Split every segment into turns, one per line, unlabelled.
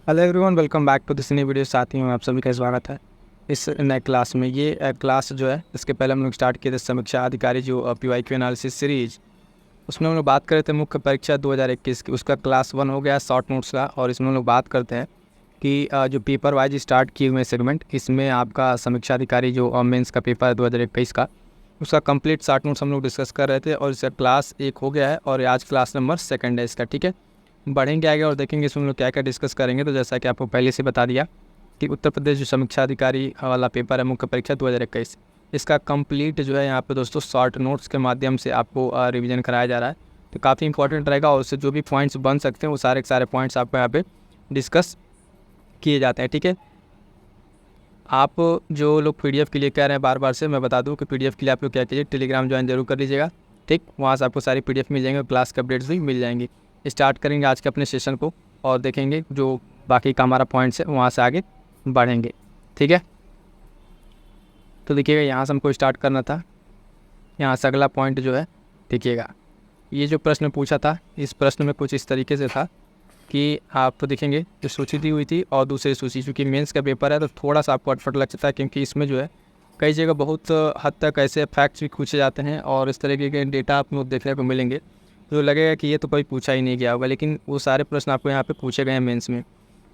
Hello everyone, welcome back to this new video. साथी हूँ आप सभी का स्वागत है इस नए क्लास में। ये क्लास जो है इसके पहले हम लोग स्टार्ट किए थे समीक्षा अधिकारी जो PYQ एनालिसिस सीरीज, उसमें हम लोग बात कर रहे थे मुख्य परीक्षा 2021 की। उसका क्लास 1 हो गया शॉर्ट नोट्स का, और इसमें हम लोग बात करते हैं कि जो पेपर वाइज स्टार्ट किए हुए सेगमेंट, इसमें आपका समीक्षा अधिकारी जो मेंस का पेपर है 2021 का, उसका कंप्लीट शॉर्ट नोट्स हम लोग डिस्कस कर रहे थे। और इसका क्लास 1 हो गया है और आज क्लास नंबर 2 है इसका। ठीक है, बढ़ेंगे आगे और देखेंगे इसमें हम लोग क्या क्या डिस्कस करेंगे। तो जैसा कि आपको पहले से बता दिया कि उत्तर प्रदेश जो समीक्षा अधिकारी वाला पेपर है मुख्य परीक्षा 2021, इसका कंप्लीट जो है यहाँ पे दोस्तों शॉर्ट नोट्स के माध्यम से आपको रिवीजन कराया जा रहा है। तो काफ़ी इंपॉर्टेंट रहेगा और उससे जो भी पॉइंट्स बन सकते हैं वो सारे के सारे पॉइंट्स आपको यहाँ पे डिस्कस किए जाते हैं। ठीक है, आप जो लोग PDF के लिए कह रहे हैं बार बार से, मैं बता दूं कि PDF के लिए आप लोग क्या कीजिए, टेलीग्राम ज्वाइन जरूर कर लीजिएगा। ठीक, वहाँ से आपको सारी PDF मिल जाएंगे और क्लास के अपडेट्स भी मिल जाएंगी। स्टार्ट करेंगे आज के अपने सेशन को और देखेंगे जो बाकी का हमारा पॉइंट्स है वहाँ से आगे बढ़ेंगे। ठीक है, तो देखिएगा यहाँ से हमको स्टार्ट करना था। यहाँ से अगला पॉइंट जो है देखिएगा, ये जो प्रश्न पूछा था, इस प्रश्न में कुछ इस तरीके से था कि आप तो देखेंगे जो सूची दी हुई थी और दूसरी सूची, चूँकि मेंस का पेपर है तो थोड़ा सा आपको अटपट लग सकता है, क्योंकि इसमें जो है कई जगह बहुत हद तक ऐसे फैक्ट्स भी पूछे जाते हैं और इस तरीके के डेटा आप लोग देखने को मिलेंगे जो लगेगा कि ये तो कोई पूछा ही नहीं गया होगा, लेकिन वो सारे प्रश्न आपको यहाँ पे पूछे गए हैं। मेंस में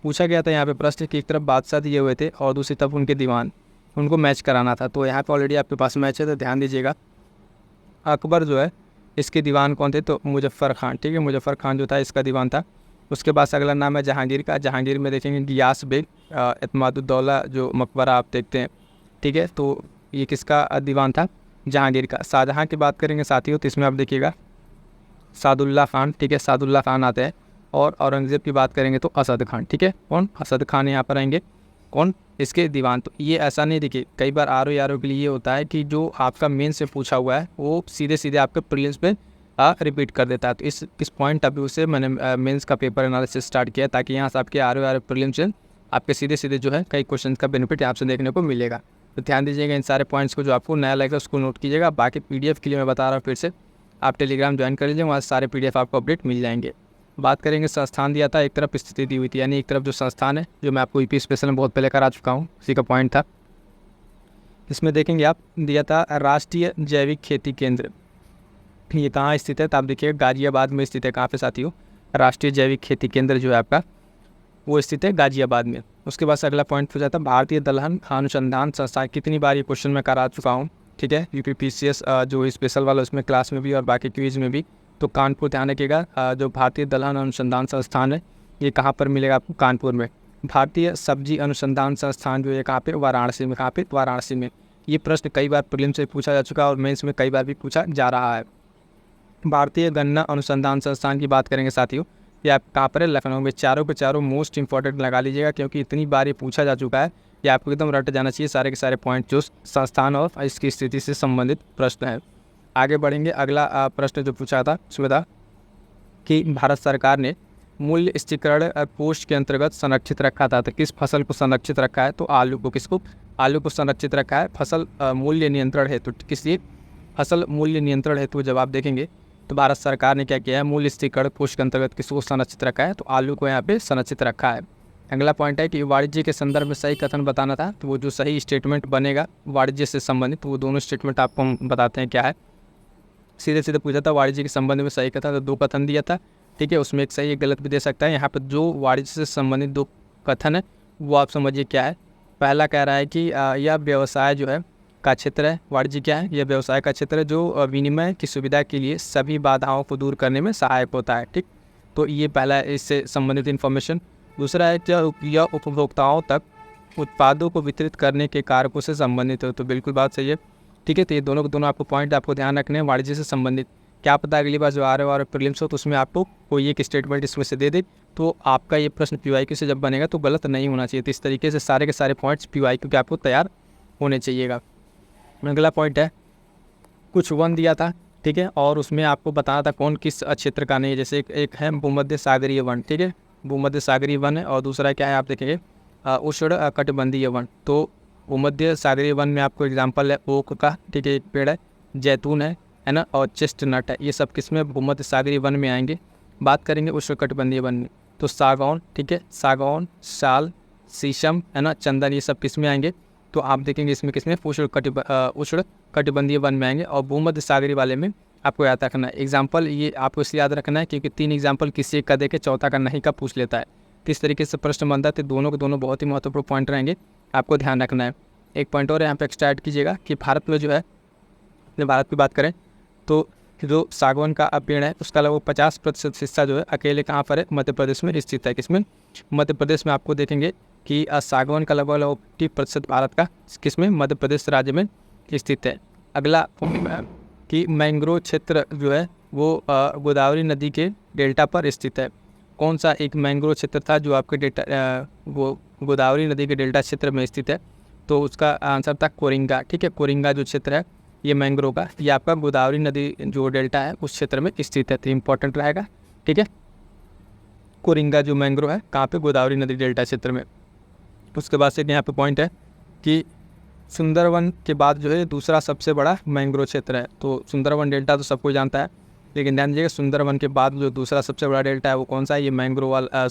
पूछा गया था यहाँ पे प्रश्न कि एक तरफ बादशाह दिए हुए थे और दूसरी तरफ उनके दीवान, उनको मैच कराना था। तो यहाँ पे ऑलरेडी आपके पास मैच है, तो ध्यान दीजिएगा। अकबर जो है इसके दीवान कौन थे, तो मुजफ्फ़र खान। ठीक है, मुजफ्फ़र खान जो था इसका दीवान था। उसके बाद अगला नाम है जहांगीर का। जहांगीर में देखेंगे गियास बेग, एतमादुद्दौला जो मकबरा आप देखते हैं। ठीक है, तो ये किसका दीवान था, जहांगीर का। शाहजहाँ की बात करेंगे साथियों, तो इसमें आप देखिएगा सादुल्ला खान। ठीक है, सादुल्ला खान आते हैं। और औरंगज़ेब की बात करेंगे तो असद खान। ठीक है, कौन, असद खान यहाँ पर आएंगे, कौन, इसके दीवान। तो ये ऐसा नहीं, देखिए कई बार RO के लिए ये होता है कि जो आपका मेन से पूछा हुआ है वो सीधे सीधे आपके प्रीलिम्स पे रिपीट कर देता है। तो इस पॉइंट ऑफ व्यू से मैंने मेंस का पेपर एनालिसिस स्टार्ट किया, ताकि यहाँ से आपके RO प्रीलिम्स से आपके सीधे सीधे जो है कई क्वेश्चन का बेनिफिट यहाँ से देखने को मिलेगा। तो ध्यान दीजिएगा इन सारे पॉइंट्स को, जो आपको नया लगेगा उसको नोट कीजिएगा। बाकी PDF के लिए मैं बता रहा हूँ फिर से, आप टेलीग्राम ज्वाइन कर लीजिए, वहाँ सारे PDF आपको अपडेट मिल जाएंगे। बात करेंगे संस्थान दिया था, एक तरफ स्थिति दी हुई थी, यानी एक तरफ जो संस्थान है जो मैं आपको EP स्पेशल में बहुत पहले करा चुका हूँ, उसी का पॉइंट था। इसमें देखेंगे आप दिया था राष्ट्रीय जैविक खेती केंद्र, ये कहाँ स्थित है, तो आप देखिएगा गाजियाबाद में स्थित है। कहाँ पे साथियों, राष्ट्रीय जैविक खेती केंद्र जो है आपका वो स्थित है गाजियाबाद में। उसके बाद अगला पॉइंट पूछा था भारतीय दलहन अनुसंधान संस्थान। कितनी बार ये क्वेश्चन मैं करा चुका हूँ। ठीक है, UPPCS जो स्पेशल वाला उसमें क्लास में भी और बाकी क्विज में भी। तो कानपुर ध्यान रखिएगा, जो भारतीय दलहन अनुसंधान संस्थान है ये कहाँ पर मिलेगा आपको, कानपुर में। भारतीय सब्जी अनुसंधान संस्थान जो है कहाँ पे, वाराणसी में। कहाँ पे, वाराणसी में। ये प्रश्न कई बार प्रीलिम्स से पूछा जा चुका है और मेंस में कई बार भी पूछा जा रहा है। भारतीय गन्ना अनुसंधान संस्थान की बात करेंगे साथियों, ये आप कहाँ पर है, लखनऊ में। चारों के चारों मोस्ट इंपॉर्टेंट लगा लीजिएगा, क्योंकि इतनी बार ये पूछा जा चुका है, ये आपको एकदम रट जाना चाहिए सारे के सारे पॉइंट जो संस्थान और इसकी स्थिति से संबंधित प्रश्न है। आगे बढ़ेंगे, अगला प्रश्न जो पूछा था उसमें था कि भारत सरकार ने मूल्य स्थिरीकरण कोष के अंतर्गत संरक्षित रखा था, तो किस फसल को संरक्षित रखा है, तो आलू को। किसको, आलू को संरक्षित रखा है। फसल मूल्य नियंत्रण है, तो किस लिए, फसल मूल्य नियंत्रण है। तो जब आप देखेंगे तो भारत सरकार ने क्या किया है, मूल्य स्थिरीकरण कोष के अंतर्गत किसको संरक्षित रखा है, तो आलू को यहाँ पे संरक्षित रखा है। अगला पॉइंट है कि वाणिज्य के संदर्भ में सही कथन बताना था, तो वो जो सही स्टेटमेंट बनेगा वाणिज्य से संबंधित, तो वो दोनों स्टेटमेंट आपको हम बताते हैं क्या है। सीधे सीधे पूछा था वाणिज्य के संबंध में सही कथन, तो 2 कथन दिया था। ठीक है, उसमें एक सही एक गलत भी दे सकता है। यहाँ पर जो वाणिज्य से संबंधित 2 कथन है वो आप समझिए क्या है। पहला कह रहा है कि यह व्यवसाय जो है का क्षेत्र है, वाणिज्य क्या है, यह व्यवसाय का क्षेत्र है जो विनिमय की सुविधा के लिए सभी बाधाओं को दूर करने में सहायक होता है। ठीक, तो ये पहला है इससे संबंधित इन्फॉर्मेशन। दूसरा है कि यह उपभोक्ताओं तक उत्पादों को वितरित करने के कारकों से संबंधित है, तो बिल्कुल बात सही है। ठीक है, तो ये दोनों के दोनों आपको पॉइंट आपको ध्यान रखने हैं, वाणिज्य से संबंधित। क्या पता अगली बार जो RO प्रीलिम्स हो तो उसमें आपको कोई एक स्टेटमेंट इसमें से दे दे, तो आपका ये प्रश्न PYQ से जब बनेगा तो गलत नहीं होना चाहिए। तो इस तरीके से सारे के सारे पॉइंट्स PYQ के आपको तैयार होने चाहिएगा। अगला पॉइंट है कुछ वन दिया था। ठीक है, और उसमें आपको बताना था कौन किस क्षेत्र का नहीं है। जैसे एक है भूमध्य सागरीय वन। ठीक है, भूमध्य सागरीय वन है, और दूसरा क्या है आप देखेंगे उष्ण कटिबंधीय वन। तो भूमध्य सागरीय वन में आपको एग्जांपल है ओक का। ठीक है, एक पेड़ है, जैतून है ना, और चेस्टनट है। ये सब किस में, भूमध्य सागरीय वन में आएंगे। बात करेंगे उष्ण कटिबंधीय वन में, तो सागौन, ठीक है, सागौन, साल, शीशम, है ना, चंदन, ये सब किस में आएंगे? तो आप देखेंगे इसमें किसमें उष्ण कटिबंधीय वन में आएंगे। और भूमध्य सागरी वाले में आपको याद रखना है। एग्जाम्पल ये आपको इसलिए याद रखना है क्योंकि 3 एग्जाम्पल किसी एक का देके चौथा का नहीं का पूछ लेता है। किस तरीके से प्रश्न बनता है, तो दोनों के दोनों बहुत ही महत्वपूर्ण पॉइंट रहेंगे, आपको ध्यान रखना है। एक पॉइंट और यहाँ पे एक्स्ट्रा ऐड कीजिएगा कि भारत में जो है, जब भारत की बात करें तो जो सागवान का पेड़ है उसका लगभग 50% हिस्सा जो है अकेले कहाँ पर है? मध्य प्रदेश में स्थित है। किसमें? मध्य प्रदेश में। आपको देखेंगे कि सागवान का लगभग 50% भारत का किसमें? मध्य प्रदेश राज्य में स्थित है। अगला कि मैंग्रोव क्षेत्र जो है वो गोदावरी नदी के डेल्टा पर स्थित है। कौन सा एक मैंग्रोव क्षेत्र था जो आपके वो गोदावरी नदी के डेल्टा क्षेत्र में स्थित है? तो उसका आंसर था कोरिंगा। ठीक है, कोरिंगा जो क्षेत्र है ये मैंग्रोव का, ये आपका गोदावरी नदी जो डेल्टा है उस क्षेत्र में स्थित है, तो इंपॉर्टेंट रहेगा। ठीक है, कोरिंगा जो मैंग्रोव है कहाँ पे? गोदावरी नदी डेल्टा क्षेत्र में। उसके बाद से यहाँ पे पॉइंट है कि सुंदरवन के बाद जो है दूसरा सबसे बड़ा मैंग्रोव क्षेत्र है। तो सुंदरवन डेल्टा तो सबको जानता है, लेकिन ध्यान दीजिएगा सुंदरवन के बाद जो दूसरा सबसे बड़ा डेल्टा है वो कौन सा है? ये मैंग्रोव वाला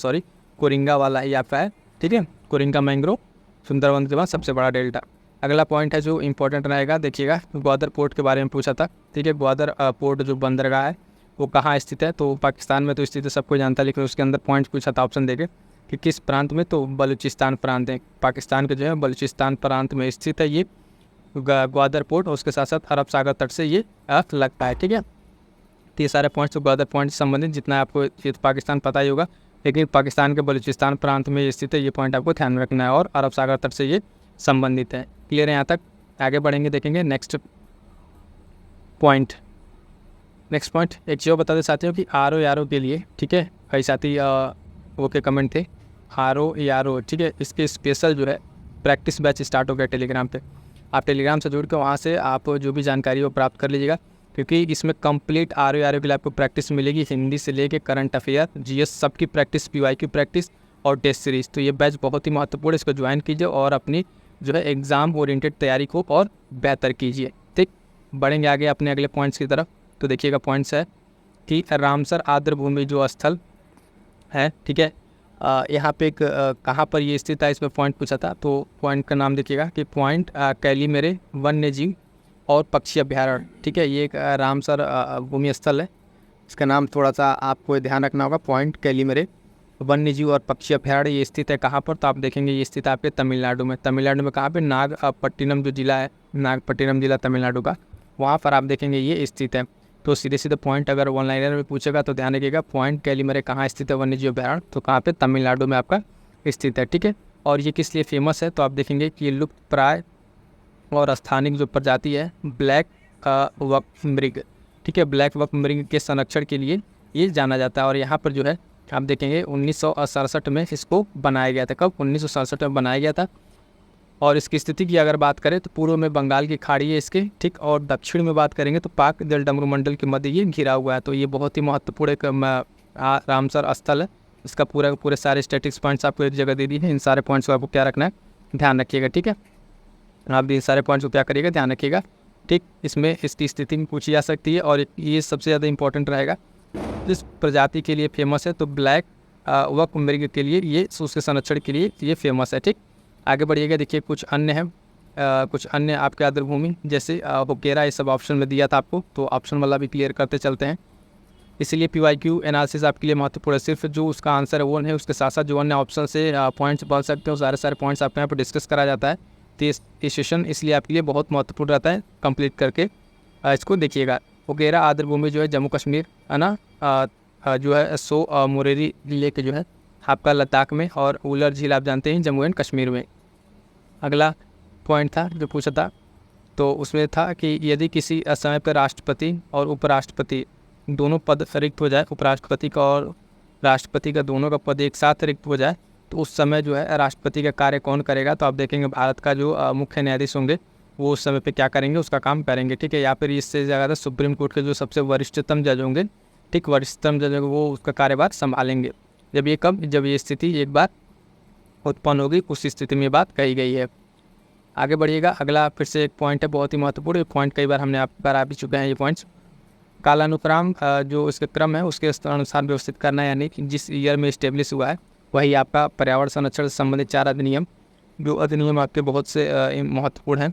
कोरिंगा वाला ही आपका है। ठीक है, कोरिंगा मैंग्रोव सुंदरवन के बाद सबसे बड़ा डेल्टा। अगला पॉइंट है जो इंपॉर्टेंट रहेगा, देखिएगा, ग्वादर पोर्ट के बारे में पूछा था। ठीक है, ग्वादर पोर्ट जो बंदरगाह है वो कहाँ स्थित है? तो पाकिस्तान में तो स्थित है, सबको जानता है, लेकिन उसके अंदर पॉइंट पूछा था ऑप्शन देके कि किस प्रांत में? तो बलूचिस्तान प्रांत है, पाकिस्तान के जो है बलूचिस्तान प्रांत में स्थित है ये ग्वादर पोर्ट, और उसके साथ साथ अरब सागर तट से ये लगता है। ठीक है, तो ये सारे पॉइंट्स तो ग्वादर पॉइंट से संबंधित, जितना आपको ये पाकिस्तान पता ही होगा, लेकिन पाकिस्तान के बलूचिस्तान प्रांत में ये स्थित है, ये पॉइंट आपको ध्यान में रखना है, और अरब सागर तट से ये संबंधित है। क्लियर है यहाँ तक? आगे बढ़ेंगे, देखेंगे नेक्स्ट पॉइंट। नेक्स्ट पॉइंट एक चीज़ बता दें साथियों कि आर के लिए, ठीक है, कई साथी वो के कमेंट थे आर, ठीक है, इसके स्पेशल जो है प्रैक्टिस बैच स्टार्ट हो गया टेलीग्राम पे। आप टेलीग्राम से जुड़ के वहाँ से आप जो भी जानकारी वो प्राप्त कर लीजिएगा, क्योंकि इसमें कंप्लीट आर के लिए आपको प्रैक्टिस मिलेगी, हिंदी से लेके करंट अफेयर, जीएस सबकी प्रैक्टिस, पीवाईक्यू प्रैक्टिस और टेस्ट सीरीज़। तो ये बैच बहुत ही महत्वपूर्ण है, इसको ज्वाइन कीजिए और अपनी जो है एग्ज़ाम ओरिएंटेड तैयारी को और बेहतर कीजिए। ठीक, बढ़ेंगे आगे अपने अगले पॉइंट्स की तरफ। तो देखिएगा पॉइंट्स है कि रामसर आर्द्र भूमि जो स्थल है, ठीक है, यहाँ पे एक कहाँ पर ये स्थित है, इसमें पॉइंट पूछा था। तो पॉइंट का नाम देखिएगा कि पॉइंट कैलीमेरे वन्य जीव और पक्षी अभ्यारण्य। ठीक है, ये एक रामसर भूमि स्थल है, इसका नाम थोड़ा सा आपको ध्यान रखना होगा। पॉइंट कैलीमेरे वन्य जीव और पक्षी अभ्यारण्य ये स्थित है कहाँ पर? तो आप देखेंगे ये स्थित है आपके तमिलनाडु में। तमिलनाडु में कहाँ पे? नागपट्टिनम जो जिला है, नागपट्टिनम जिला तमिलनाडु का, वहाँ पर आप देखेंगे ये स्थित है। तो सीधे सीधे पॉइंट अगर वन लाइनर में पूछेगा तो ध्यान रखिएगा, पॉइंट कैलीमेरे कहाँ स्थित है वन्य जीव अभ्यारण्य? तो कहाँ पे? तमिलनाडु में आपका स्थित है। ठीक है, और ये किस लिए फेमस है? तो आप देखेंगे कि ये लुप्त प्राय और स्थानिक जो प्रजाति है ब्लैक वक मृग, ठीक है, ब्लैक वक मृग के संरक्षण के लिए ये जाना जाता है। और यहाँ पर जो है आप देखेंगे 1967 में इसको बनाया गया था। कब? 1967 में बनाया गया था। और इसकी स्थिति की अगर बात करें तो पूर्व में बंगाल की खाड़ी है इसके, ठीक, और दक्षिण में बात करेंगे तो पाक जलडमरू मंडल के मध्य ये घिरा हुआ है। तो ये बहुत ही महत्वपूर्ण एक रामसर स्थल है। इसका पूरे सारे स्टैटिक्स पॉइंट्स आपको एक जगह दे दी है। इन सारे पॉइंट्स को आपको क्या रखना है? ध्यान रखिएगा। ठीक है, आप इन सारे पॉइंट्स को क्या करिएगा? ध्यान रखिएगा। ठीक, इसमें इसकी स्थिति में पूछी जा सकती है, और ये सबसे ज़्यादा इंपॉर्टेंट रहेगा। जिस प्रजाति के लिए फेमस है तो ब्लैक वक मृग के लिए ये, उसके संरक्षण के लिए ये फेमस है। ठीक, आगे बढ़िएगा, देखिए कुछ अन्य है, कुछ अन्य आपके आर्द्र भूमि जैसे होकेरा, ये सब ऑप्शन में दिया था आपको, तो ऑप्शन वाला भी क्लियर करते चलते हैं। इसलिए पीवाईक्यू एनालिसिस आपके लिए महत्वपूर्ण है। सिर्फ जो उसका आंसर है वो नहीं, उसके साथ साथ जो अन्य ऑप्शन से पॉइंट्स बन सकते हैं, सारे पॉइंट्स आपके यहाँ पर डिस्कस करा जाता है। तो ये सेशन इसलिए आपके लिए बहुत महत्वपूर्ण रहता है, कंप्लीट करके इसको देखिएगा। होकेरा आर्द्र भूमि जो है जम्मू कश्मीर, है ना, जो है सो मुरेरी जिले के जो है आपका लद्दाख में, और उलर झील आप जानते हैं जम्मू एंड कश्मीर में। अगला पॉइंट था जो पूछा था, तो उसमें था कि यदि किसी समय पर राष्ट्रपति और उपराष्ट्रपति दोनों पद रिक्त हो जाए, उपराष्ट्रपति का और राष्ट्रपति का दोनों का पद एक साथ रिक्त हो जाए, तो उस समय जो है राष्ट्रपति का कार्य कौन करेगा? तो आप देखेंगे भारत का जो मुख्य न्यायाधीश होंगे वो उस समय पे क्या करेंगे? उसका काम करेंगे। ठीक है, या फिर इससे ज़्यादा सुप्रीम कोर्ट के जो सबसे वरिष्ठतम जज होंगे, ठीक, वरिष्ठतम जज होंगे, वो उसका कार्यभार संभालेंगे। जब ये स्थिति एक बार उत्पन्न होगी, उस स्थिति में बात कही गई है। आगे बढ़िएगा, अगला फिर से एक पॉइंट है बहुत ही महत्वपूर्ण। ये पॉइंट कई बार हमने आप पर आ भी चुके हैं ये पॉइंट्स। कालानुक्रम जो इसका क्रम है उसके अनुसार व्यवस्थित करना है, यानी कि जिस ईयर में इस्टेब्लिश हुआ है वही आपका पर्यावरण संरक्षण से संबंधित 4 अधिनियम, जो अधिनियम आपके बहुत से महत्वपूर्ण हैं।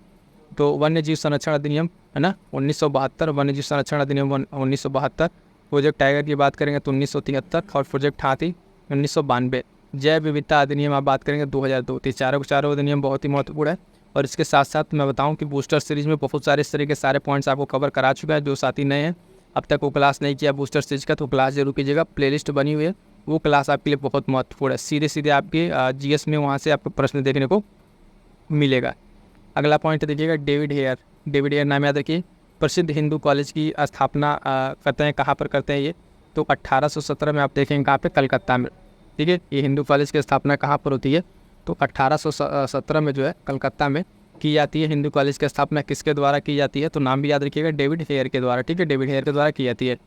तो वन्य जीव संरक्षण अधिनियम है ना 1972, वन्य जीव संरक्षण अधिनियम 1972, प्रोजेक्ट टाइगर की बात करेंगे तो 1973 और प्रोजेक्ट हाथी 1992, जैव विविधता अधिनियम आप बात करेंगे 2002। तो चारों अधिनियम बहुत ही महत्वपूर्ण है। और इसके साथ साथ मैं बताऊं कि बूस्टर सीरीज में बहुत सारे इस तरह के सारे पॉइंट्स आपको कवर करा चुका है। जो साथी नए हैं अब तक वो क्लास नहीं किया बूस्टर सीरीज का, तो क्लास जरूर कीजिएगा, प्लेलिस्ट बनी हुई है, वो क्लास आपके लिए बहुत महत्वपूर्ण है। सीधे सीधे आपके जीएस में वहाँ से आपको प्रश्न देखने को मिलेगा। अगला पॉइंट देखिएगा डेविड हेयर। डेविड हेयर नाम याद रखिए। प्रसिद्ध हिंदू कॉलेज की स्थापना करते हैं, कहाँ पर करते हैं ये, तो 1817 में आप देखेंगे कहाँ पे, कलकत्ता में। ठीक है, ये हिंदू कॉलेज की स्थापना कहाँ पर होती है, तो 1817 में जो है कलकत्ता में की जाती है। हिंदू कॉलेज की स्थापना किसके द्वारा की जाती है, तो नाम भी याद रखिएगा, डेविड हेयर के द्वारा। ठीक है, डेविड हेयर के द्वारा की जाती है।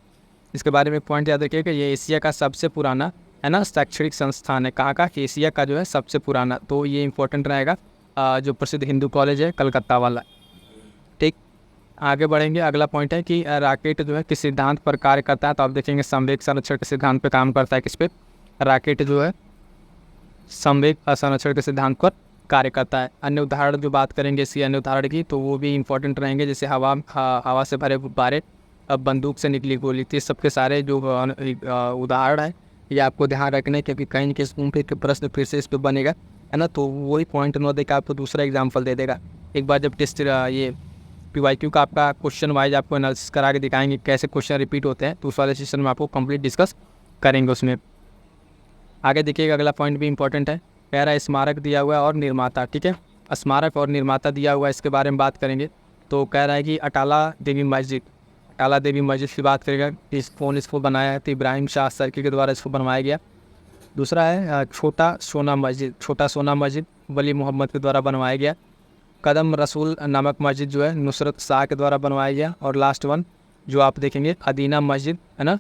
इसके बारे में पॉइंट याद रखिएगा, ये एशिया का सबसे पुराना है ना शैक्षणिक संस्थान है। कहाँ का, एशिया का जो है सबसे पुराना, तो ये इंपॉर्टेंट रहेगा जो प्रसिद्ध हिंदू कॉलेज है कलकत्ता वाला। ठीक, आगे बढ़ेंगे। अगला पॉइंट है कि रॉकेट जो है किस सिद्धांत पर कार्य करता है, तो आप देखेंगे संवेग संरक्षण के सिद्धांत पर काम करता है। किस पे, रॉकेट जो है संवेग संरक्षण के सिद्धांत पर कार्य करता है। अन्य उदाहरण जो बात करेंगे इसी अन्य उदाहरण की, तो वो भी इंपॉर्टेंट रहेंगे, जैसे हवा से भरे गुब्बारे, बंदूक से निकली गोली। तो सबके सारे जो उदाहरण है ये आपको ध्यान रखने, क्योंकि कहीं न कहीं के प्रश्न फिर से इस पर बनेगा, है ना। तो वही पॉइंट न देकर आपको दूसरा एग्जाम्पल दे देगा। एक बार जब टेस्ट ये PYQ का आपका क्वेश्चन वाइज आपको एनालिसिस करा के दिखाएंगे कैसे क्वेश्चन रिपीट होते हैं, तो उस वाले सेशन में आपको कंप्लीट डिस्कस करेंगे उसमें। आगे देखिएगा, अगला पॉइंट भी इंपॉर्टेंट है, कह रहा है स्मारक दिया हुआ है और निर्माता। ठीक है, स्मारक और निर्माता दिया हुआ है, इसके बारे में बात करेंगे। तो कह रहा है कि अटाला देवी मस्जिद की बात करेगा, इसको बनाया है तो इब्राहिम शाह सर्की के द्वारा इसको बनवाया गया। दूसरा है छोटा सोना मस्जिद वली मोहम्मद के द्वारा बनवाया गया। कदम रसूल नामक मस्जिद जो है नुसरत शाह के द्वारा बनवाया गया। और लास्ट वन जो आप देखेंगे अदीना मस्जिद है ना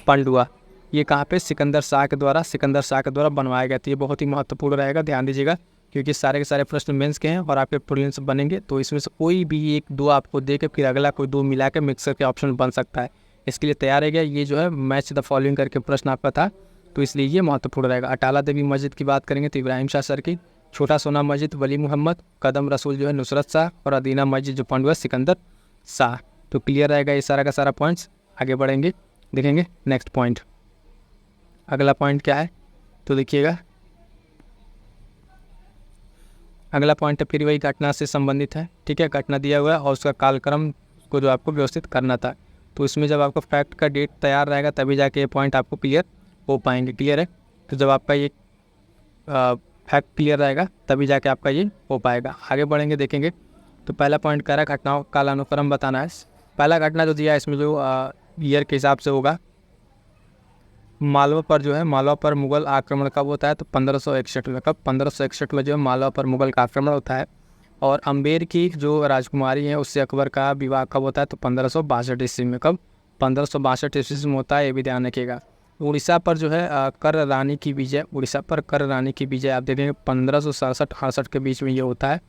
पंडुआ, ये कहाँ पे, सिकंदर शाह के द्वारा बनवाया गया। तो ये बहुत ही महत्वपूर्ण रहेगा, ध्यान दीजिएगा, क्योंकि सारे के सारे प्रश्न मेंस के हैं और आपके प्रीलिम्स बनेंगे। तो इसमें से कोई भी एक दो आपको दे के फिर अगला कोई दो मिला के मिक्सर के ऑप्शन बन सकता है। इसके लिए तैयार रहेगा। ये जो है मैच द फॉलोइंग करके प्रश्न आपका था, तो इसलिए ये महत्वपूर्ण रहेगा। अटाला देवी मस्जिद की बात करेंगे तो इब्राहिम शाह सर्की, छोटा सोना मस्जिद वली मोहम्मद, कदम रसूल जो है नुसरत शाह, और अदीना मस्जिद जो पंडुआ सिकंदर शाह। तो क्लियर रहेगा ये सारा का सारा पॉइंट्स। आगे बढ़ेंगे, देखेंगे नेक्स्ट पॉइंट। अगला पॉइंट क्या है, तो देखिएगा अगला पॉइंट है फिर वही घटना से संबंधित है। ठीक है, घटना दिया हुआ है और उसका कालक्रम को जो आपको व्यवस्थित करना था। तो इसमें जब आपको फैक्ट का डेट तैयार रहेगा तभी जाके ये पॉइंट आपको क्लियर हो पाएंगे। क्लियर है, तो जब आपका ये फैक्ट क्लियर रहेगा तभी जाके आपका ये हो पाएगा। आगे बढ़ेंगे, देखेंगे। तो पहला पॉइंट कह रहा है घटनाओं का कालानुक्रम बताना है। पहला घटना जो दिया है इसमें जो ईयर के हिसाब से होगा, मालवा पर मुगल आक्रमण कब होता है, तो 1561 में। कब, 1561 में जो है मालवा पर मुगल का आक्रमण होता है। और अम्बेर की जो राजकुमारी है उससे अकबर का विवाह कब होता है, तो 1562 ईस्वी में। कब, 1562 ईस्वी में होता है, ये भी ध्यान रखिएगा। उड़ीसा पर जो है कर रानी की विजय आप देखेंगे 1567-68 के बीच में ये होता है।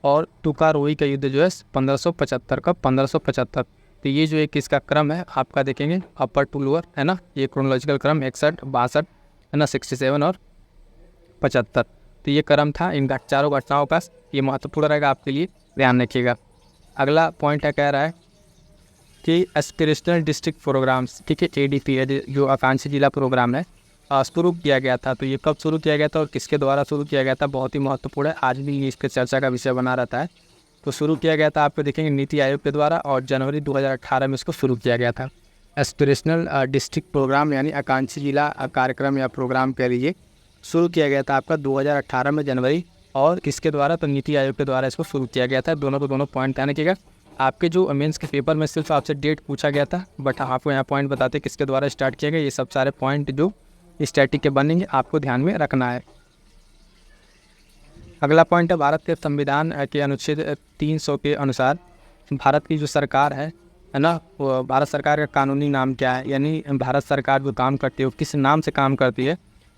और तुकारोई का युद्ध जो है 1575। कब, 1575। तो ये जो एक इसका क्रम है आपका देखेंगे अपर टू लोअर है ना, ये क्रोनोलॉजिकल क्रम 61, 62 है ना, 67 और 75। तो ये क्रम था इन चारों घटनाओं का, ये महत्वपूर्ण रहेगा आपके लिए, ध्यान रखिएगा। अगला पॉइंट है, कह रहा है कि एस्पिरेशनल डिस्ट्रिक्ट प्रोग्राम्स, ठीक है, ADP जो आकांक्षी जिला प्रोग्राम है शुरू किया गया था। तो ये कब शुरू किया गया था और किसके द्वारा शुरू किया गया था, बहुत ही महत्वपूर्ण है, आज भी इस पर चर्चा का विषय बना रहता है। तो शुरू किया गया था आपको देखेंगे नीति आयोग के द्वारा, और जनवरी 2018 में इसको शुरू किया गया था। एस्पिरेशनल डिस्ट्रिक्ट प्रोग्राम यानी आकांक्षी जिला कार्यक्रम या प्रोग्राम कह लीजिए, शुरू किया गया था आपका 2018 में जनवरी, और किसके द्वारा, तो नीति आयोग के द्वारा इसको शुरू किया गया था। दोनों पॉइंट ध्यान रखिएगा। आपके जो मेंस के पेपर में सिर्फ आपसे डेट पूछा गया था, बट आपको यहाँ पॉइंट बताते किसके द्वारा स्टार्ट किया गया। ये सब सारे पॉइंट जो स्टैटिक के बनेंगे आपको ध्यान में रखना है। अगला पॉइंट है भारत के संविधान के अनुच्छेद 300 के अनुसार भारत की जो सरकार है ना, वो भारत सरकार का कानूनी नाम क्या है, यानी भारत सरकार जो काम करती है वो किस नाम से काम करती है,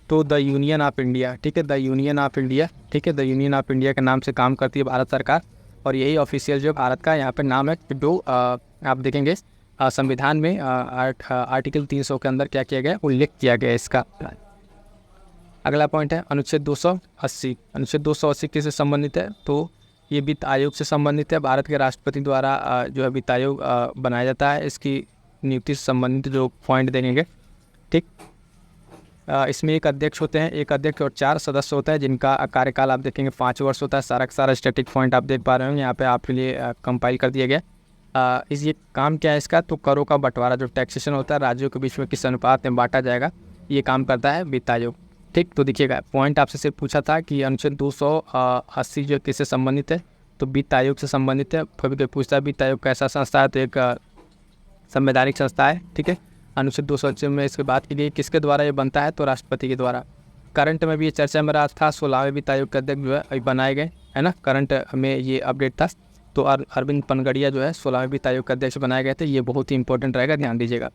तो द यूनियन ऑफ इंडिया। ठीक है, द यूनियन ऑफ इंडिया, ठीक है, द यूनियन ऑफ इंडिया के नाम से काम करती है भारत सरकार। और यही ऑफिशियल जो भारत का यहाँ पे नाम है, जो आप देखेंगे संविधान में आर्टिकल 300 के अंदर क्या किया गया, उल्लेख किया गया इसका। अगला पॉइंट है अनुच्छेद 280। अनुच्छेद 280 किससे संबंधित है, तो ये वित्त आयोग से संबंधित है। भारत के राष्ट्रपति द्वारा जो है वित्त आयोग बनाया जाता है। इसकी नियुक्ति से संबंधित जो पॉइंट देंगे, ठीक। इसमें एक अध्यक्ष होते हैं, एक अध्यक्ष और 4 सदस्य होता है जिनका कार्यकाल आप देखेंगे 5 वर्ष होता है। सारा का सारा स्टैटिक पॉइंट आप देख पा रहे होंगे यहाँ पे आपके लिए कंपाइल कर दिया गया। ये काम क्या है इसका, तो करों का बंटवारा जो टैक्सेशन होता है राज्यों के बीच में किस अनुपात में बांटा जाएगा, ये काम करता है वित्त आयोग, ठीक। तो देखिएगा पॉइंट आपसे सिर्फ पूछा था कि अनुच्छेद 280 जो किससे संबंधित है, तो वित्त आयोग से संबंधित है। कभी कभी पूछता है वित्त आयोग कैसा संस्था है, तो एक संवैधानिक संस्था है, ठीक है। अनुच्छेद 280 में इसके बात की गई किसके द्वारा ये बनता है, तो राष्ट्रपति के द्वारा। करंट में भी ये चर्चा में रहा था, 16वें वित्त आयोग के अध्यक्ष जो है अभी बनाए गए, है ना। करंट में ये अपडेट था, तो अरविंद पनगड़िया जो है 16वें वित्त आयोग के अध्यक्ष बनाए गए थे। ये बहुत ही इंपॉर्टेंट रहेगा, ध्यान दीजिएगा।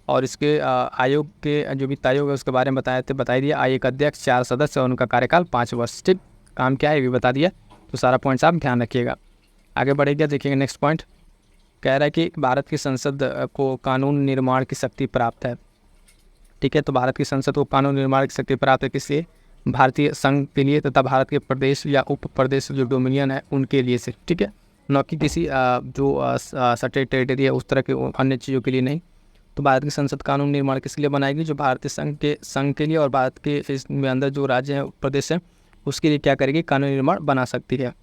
और इसके आयोग के जो वित्त आयोग है उसके बारे में बताई दिया। आयोग अध्यक्ष, 4 सदस्य और उनका कार्यकाल 5 वर्ष, ठीक। काम क्या है ये भी बता दिया, तो सारा पॉइंट्स आप ध्यान रखिएगा। आगे बढ़ेगा, देखिएगा नेक्स्ट पॉइंट कह रहा है कि भारत की संसद को कानून निर्माण की शक्ति प्राप्त है, ठीक है। तो भारत की संसद को कानून निर्माण की शक्ति प्राप्त है किससे, भारतीय संघ के लिए तथा भारत के प्रदेश या उप प्रदेश जो डोमिनियन है उनके लिए से, ठीक है। न कि किसी जो स्टेट टेरिटरी है उस तरह के अन्य चीज़ों के लिए नहीं। तो भारत की संसद कानून निर्माण किस लिए बनाएगी, जो भारतीय संघ के लिए और भारत के इसमें अंदर जो राज्य हैं प्रदेश हैं उसके लिए क्या करेगी, कानून निर्माण बना सकती है।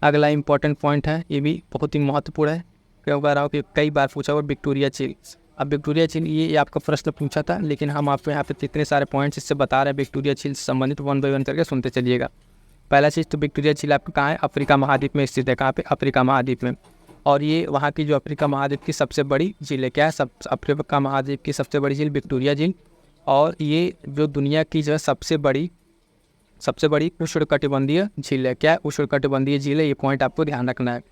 अगला इंपॉर्टेंट पॉइंट है, ये भी बहुत ही महत्वपूर्ण है, क्यों कह रहा हूँ कि कई बार पूछा हुआ विक्टोरिया झील। अब विक्टोरिया झील ये आपका प्रश्न पूछा था, लेकिन हम आपको यहाँ पे कितने सारे पॉइंट्स इससे बता रहे हैं विक्टोरिया झील से संबंधित, 1 बाय 1 करके सुनते चलिएगा। पहला चीज़ तो विक्टोरिया झील आपका कहाँ है, अफ्रीका महाद्वीप में स्थित है। कहाँ पे, अफ्रीका महाद्वीप में। और ये वहाँ की जो अफ्रीका महाद्वीप की सबसे बड़ी झील है, क्या है, अफ्रीका महाद्वीप की सबसे बड़ी झील विक्टोरिया झील। और ये जो दुनिया की जो है सबसे बड़ी उष्णकटिबंधीय झील है। क्या है, उष्णकटिबंधीय झील है। ये पॉइंट आपको ध्यान रखना है।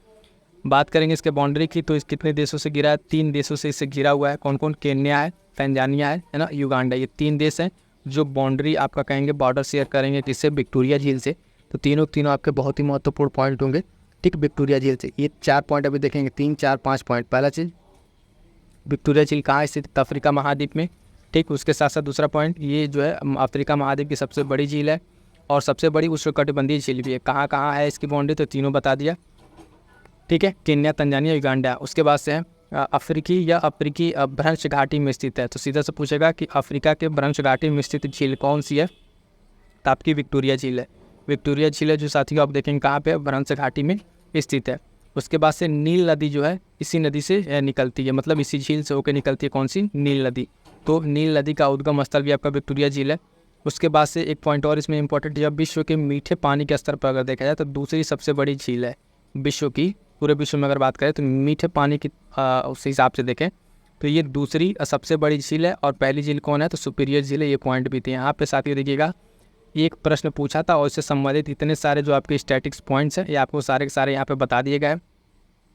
बात करेंगे इसके बाउंड्री की, तो इस कितने देशों से घिरा है, 3 देशों से इससे घिरा हुआ है। कौन कौन, केन्या है, तंजानिया है ना, युगांडा। ये 3 देश हैं जो बाउंड्री आपका कहेंगे बॉर्डर शेयर करेंगे किससे, विक्टोरिया झील से। तो तीनों आपके बहुत ही महत्वपूर्ण पॉइंट होंगे, ठीक। विक्टोरिया झील से ये 4 पॉइंट अभी देखेंगे, 3, 4, 5 पॉइंट। पहला चीज़ विक्टोरिया झील कहाँ स्थित, अफ्रीका महाद्वीप में, ठीक। उसके साथ साथ दूसरा पॉइंट, ये जो है अफ्रीका महाद्वीप की सबसे बड़ी झील है और सबसे बड़ी उष्णकटिबंधीय झील भी है। कहाँ कहाँ है इसकी बाउंड्री, तो तीनों बता दिया, ठीक है। Kenya, Tanzania, Uganda. उसके बाद से है अफ्रीकी भ्रंश घाटी में स्थित है। तो सीधा से पूछेगा कि अफ्रीका के भ्रंश घाटी में स्थित झील कौन सी है, तो आपकी विक्टोरिया झील है। विक्टोरिया झील है जो साथियों आप देखेंगे कहाँ पे, भ्रंश घाटी में स्थित है। उसके बाद से नील नदी जो है इसी नदी से निकलती है, मतलब इसी झील से होकर निकलती है। कौन सी, नील नदी। तो नील नदी का उद्गम स्थल भी आपका विक्टोरिया झील है। उसके बाद से एक पॉइंट और इसमें इंपॉर्टेंट, जब विश्व के मीठे पानी के स्तर पर अगर देखा जाए तो दूसरी सबसे बड़ी झील है विश्व की। पूरे विश्व में अगर बात करें तो मीठे पानी की उस हिसाब से देखें तो ये दूसरी सबसे बड़ी झील है। और पहली झील कौन है, तो सुपीरियर झील है। ये पॉइंट भी थे यहाँ पे साथियों। देखिएगा एक प्रश्न पूछा था और इससे संबंधित इतने सारे जो आपके स्टैटिक्स पॉइंट्स हैं ये आपको सारे के सारे यहाँ पे बता दिए गए।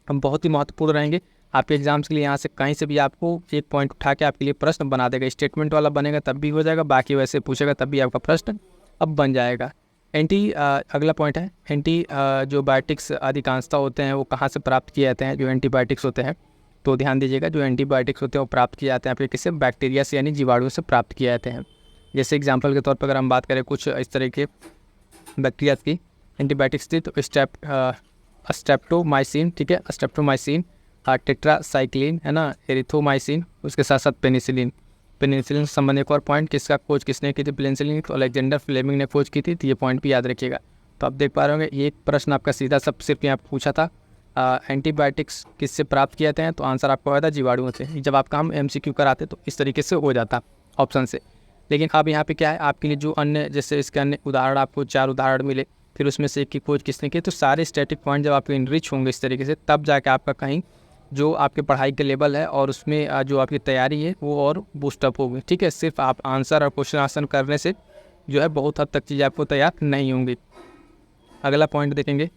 हम बहुत ही महत्वपूर्ण रहेंगे आपके एग्जाम्स के लिए। यहाँ से कहीं से भी आपको एक पॉइंट उठा के आपके लिए प्रश्न बना देगा। स्टेटमेंट वाला बनेगा तब भी हो जाएगा, बाकी वैसे पूछेगा तब भी आपका प्रश्न अब बन जाएगा। अगला पॉइंट है जो बायोटिक्स अधिकांशता होते हैं वो कहाँ से प्राप्त किए जाते हैं, जो एंटीबायोटिक्स होते हैं। तो ध्यान दीजिएगा जो एंटीबायोटिक्स होते हैं वो प्राप्त किए जाते हैं आपके किससे, बैक्टीरिया से, यानी जीवाणुओं से प्राप्त किए जाते हैं। जैसे एग्जाम्पल के तौर पर अगर हम बात करें कुछ इस तरह के बैक्टीरिया की एंटीबायोटिक्स थी, तो स्ट्रेप्टोमाइसिन, ठीक है, स्ट्रेप्टोमाइसिन, टेट्रासाइक्लिन, है ना, एरिथ्रोमाइसिन, उसके साथ साथ पेनिसिलिन से संबंधित एक और पॉइंट, किसका खोज किसने की थी, पेनिसिलिन, तो अलेक्जेंडर फ्लेमिंग ने खोज की थी। तो ये पॉइंट भी याद रखिएगा। तो आप देख पा रहे होंगे ये एक प्रश्न आपका सीधा सब सिर्फ यहाँ पूछा था, एंटीबायोटिक्स किससे प्राप्त किए जाते हैं, तो आंसर आपका होता है जीवाणुओं से। जब आपका हम MCQ कराते तो इस तरीके से हो जाता ऑप्शन से। लेकिन अब यहाँ पे क्या है आपके लिए, जो अन्य जैसे इसके अन्य उदाहरण आपको 4 उदाहरण मिले, फिर उसमें से एक की खोज किसने की, तो सारे स्टैटिक पॉइंट जब आपके इनरिच होंगे इस तरीके से, तब जाके आपका कहीं जो आपके पढ़ाई के लेवल है और उसमें जो आपकी तैयारी है वो और बूस्टअप होगी। ठीक है, सिर्फ आप आंसर और क्वेश्चन आंसर करने से जो है बहुत हद तक चीज़ें आपको तैयार नहीं होंगी। अगला पॉइंट देखेंगे,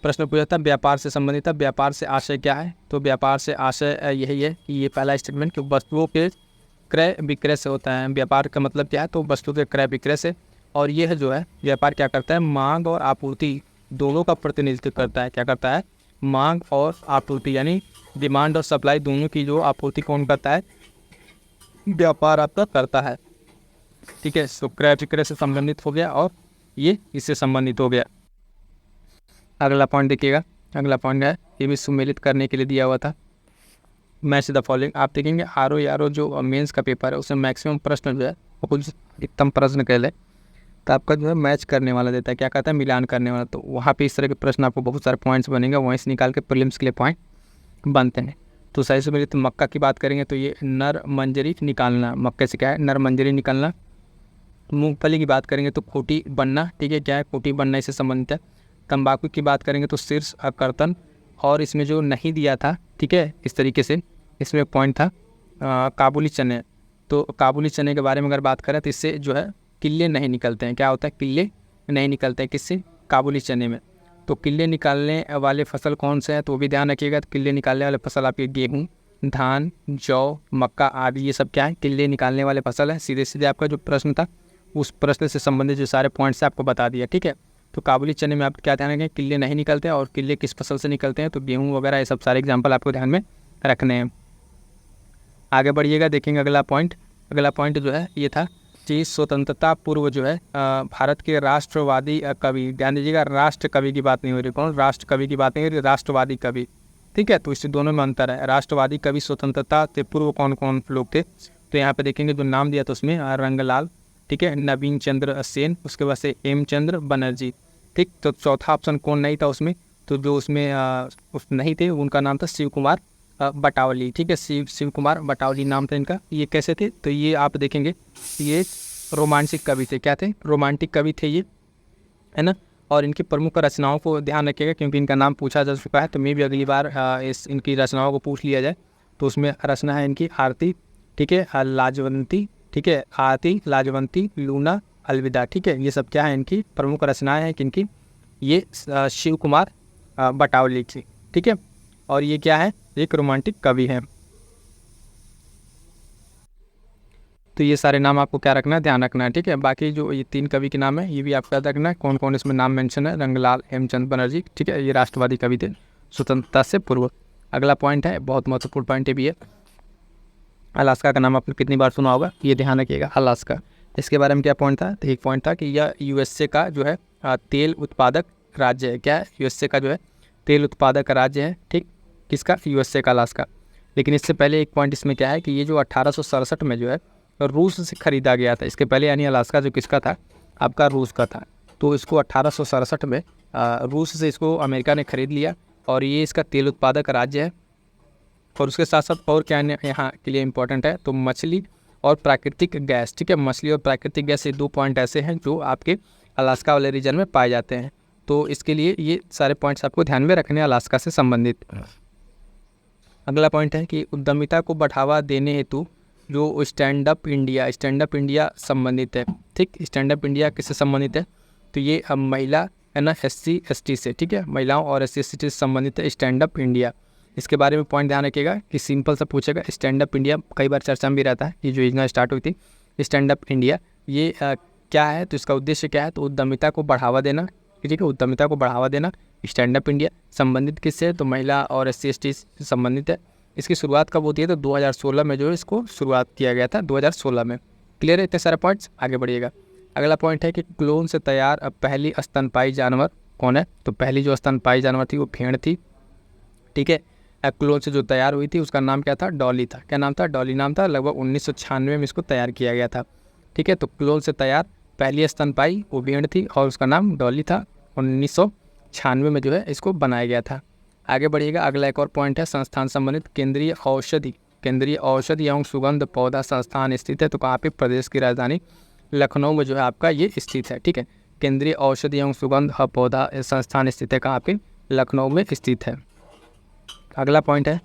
प्रश्न पूछा था व्यापार से संबंधित था, व्यापार से आशय क्या है, तो व्यापार से आशय यही है कि ये पहला स्टेटमेंट कि वस्तुओं के क्रय विक्रय से होता है। व्यापार का मतलब क्या है, तो वस्तुओं के क्रय विक्रय से। और यह जो है व्यापार क्या करता है, मांग और आपूर्ति दोनों का प्रतिनिधित्व करता है। क्या करता है, मांग और आपूर्ति, यानी डिमांड और सप्लाई दोनों की जो आपूर्ति कौन करता है, व्यापार आपका करता है। ठीक है, तो क्रय विक्रय से संबंधित हो गया और ये इससे संबंधित हो गया। अगला पॉइंट देखिएगा, अगला पॉइंट है ये भी सुमेलित करने के लिए दिया हुआ था। मैच द फॉलोइंग, आप देखेंगे आर जो मेंस का पेपर है उसमें मैक्सिमम प्रश्न जो है वो कुछ अधिकतम प्रश्न कह ले तो आपका जो है मैच करने वाला देता है, क्या कहता है, मिलान करने वाला। तो वहाँ पे इस तरह के प्रश्न आपको बहुत सारे पॉइंट्स बनेंगे, वहीं से निकाल के प्रीलिम्स के लिए पॉइंट बनते हैं। तो सही से मेरी तो मक्का की बात करेंगे तो ये नर मंजरी निकालना, मक्के से क्या है नर मंजरी निकालना। मूंगफली की बात करेंगे तो खोटी बनना, ठीक है, क्या है खोटी बनना इससे संबंधित है। तंबाकू की बात करेंगे तो शीर्ष कर्तन, और इसमें जो नहीं दिया था, ठीक है, इस तरीके से इसमें एक पॉइंट था काबुली चने। तो काबुली चने के बारे में अगर बात करें तो इससे जो है किले नहीं निकलते हैं, क्या होता है, किले नहीं निकलते हैं किससे, काबुली चने में। तो किले निकालने वाले फसल कौन से हैं तो वो भी ध्यान रखिएगा। तो किले निकालने वाले फसल आपके गेहूँ, धान, जौ, मक्का आदि ये सब क्या है, किले निकालने वाले फसल है। सीधे सीधे आपका जो प्रश्न था उस प्रश्न से संबंधित जो सारे पॉइंट्स आपको बता दिया, ठीक है। तो काबुली चने में आप क्या ध्यान रखें, किले नहीं निकलते हैं, और किले किस फसल से निकलते हैं तो गेहूँ वगैरह, ये सब सारे एग्जाम्पल आपको ध्यान में रखने हैं। आगे बढ़िएगा, देखेंगे अगला पॉइंट। अगला पॉइंट जो है ये था कि स्वतंत्रता पूर्व जो है भारत के राष्ट्रवादी कवि, ध्यान दीजिएगा राष्ट्र कवि की बात नहीं हो रही, कौन, राष्ट्र कवि की बात नहीं हो रही, राष्ट्रवादी कवि, ठीक है। तो इससे दोनों में अंतर है। राष्ट्रवादी कवि स्वतंत्रता से पूर्व कौन कौन लोग थे तो यहाँ पे देखेंगे जो नाम दिया था उसमें रंगलाल, ठीक है, नवीन चंद्र सेन, उसके बाद से हेमचंद्र बनर्जी, ठीक। तो चौथा ऑप्शन कौन नहीं था उसमें, तो जो उसमें उस नहीं थे उनका नाम था शिव कुमार बटावली, ठीक है, शिव कुमार बटावली नाम था इनका। ये कैसे थे तो ये आप देखेंगे ये रोमांटिक कवि थे, क्या थे, रोमांटिक कवि थे ये, है ना। और इनकी प्रमुख रचनाओं को ध्यान रखिएगा क्योंकि इनका नाम पूछा जा चुका है, तो मैं भी अगली बार इस इनकी रचनाओं को पूछ लिया जाए। तो उसमें रचना है इनकी आरती, ठीक है, लाजवंती, ठीक है, आरती, लाजवंती, लूना, अलविदा, ठीक है। ये सब क्या है इनकी प्रमुख रचनाएं हैं किनकी, ये शिव कुमार बटावली की, ठीक है। और ये क्या है, एक रोमांटिक कवि है। तो ये सारे नाम आपको क्या रखना है, ध्यान रखना है, ठीक है। बाकी जो ये 3 कवि के नाम है ये भी आपको याद रखना है, कौन कौन इसमें नाम मेंशन है, रंगलाल, हेमचंद बनर्जी, ठीक है, ये राष्ट्रवादी कवि थे स्वतंत्रता से पूर्व। अगला पॉइंट है बहुत महत्वपूर्ण पॉइंट है भी है, अलास्का का नाम आपने कितनी बार सुना होगा, ये ध्यान रखिएगा अलास्का। इसके बारे में क्या पॉइंट था, तो एक पॉइंट था कि यह यूएसए का जो है तेल उत्पादक राज्य है, क्या है, यूएसए का जो है तेल उत्पादक राज्य है, ठीक, किसका, यूएसए का, अलास्का। लेकिन इससे पहले एक पॉइंट इसमें क्या है कि ये जो 1867 में जो है रूस से ख़रीदा गया था, इसके पहले यानी अलास्का जो किसका था, आपका रूस का था। तो इसको 1867 में रूस से इसको अमेरिका ने ख़रीद लिया और ये इसका तेल उत्पादक राज्य है। और उसके साथ साथ और क्या यहाँ के लिए इम्पोर्टेंट है तो मछली और प्राकृतिक गैस, ठीक है, मछली और प्राकृतिक गैस, ये 2 पॉइंट ऐसे हैं जो आपके अलास्का वाले रीजन में पाए जाते हैं। तो इसके लिए ये सारे पॉइंट्स आपको ध्यान में रखने हैं अलास्का से संबंधित। अगला पॉइंट है कि उद्यमिता को बढ़ावा देने हेतु जो स्टैंड अप इंडिया संबंधित है, ठीक, स्टैंड अप इंडिया किससे संबंधित है तो ये महिला है ना, SC ST से, ठीक है, महिलाओं और SC ST से संबंधित है स्टैंड अप इंडिया। इसके बारे में पॉइंट ध्यान रखिएगा कि सिंपल सा पूछेगा, स्टैंड अप इंडिया कई बार चर्चा में भी रहता है, ये जो योजना स्टार्ट हुई थी स्टैंड अप इंडिया, ये क्या है तो इसका उद्देश्य क्या है तो उद्यमिता को बढ़ावा देना, ठीक है, उद्यमिता को बढ़ावा देना। स्टैंड अप इंडिया संबंधित किससे तो महिला और SC ST से संबंधित है। इसकी शुरुआत कब होती है तो 2016 में जो है इसको शुरुआत किया गया था, 2016 में। क्लियर है इतने सारे पॉइंट्स, आगे बढ़िएगा। अगला पॉइंट है कि क्लोन से तैयार पहली स्तनपायी जानवर कौन है तो पहली जो स्तनपायी जानवर थी वो भेड़ थी, ठीक है। क्लोन से जो तैयार हुई थी उसका नाम क्या था, डॉली था, क्या नाम था, डॉली नाम था। लगभग 1996 में इसको तैयार किया गया था, ठीक है। तो क्लोन से तैयार पहली स्तनपायी वो भेड़ थी और उसका नाम डॉली था, 1996 में जो है इसको बनाया गया था। आगे बढ़िएगा, अगला एक और पॉइंट है संस्थान संबंधित, केंद्रीय औषधि एवं सुगंध पौधा संस्थान स्थित है तो कहाँ पे, प्रदेश की राजधानी लखनऊ में जो है आपका ये स्थित है, ठीक है। केंद्रीय औषधि एवं सुगंध पौधा संस्थान स्थित है कहाँ पे, लखनऊ में स्थित है। अगला पॉइंट है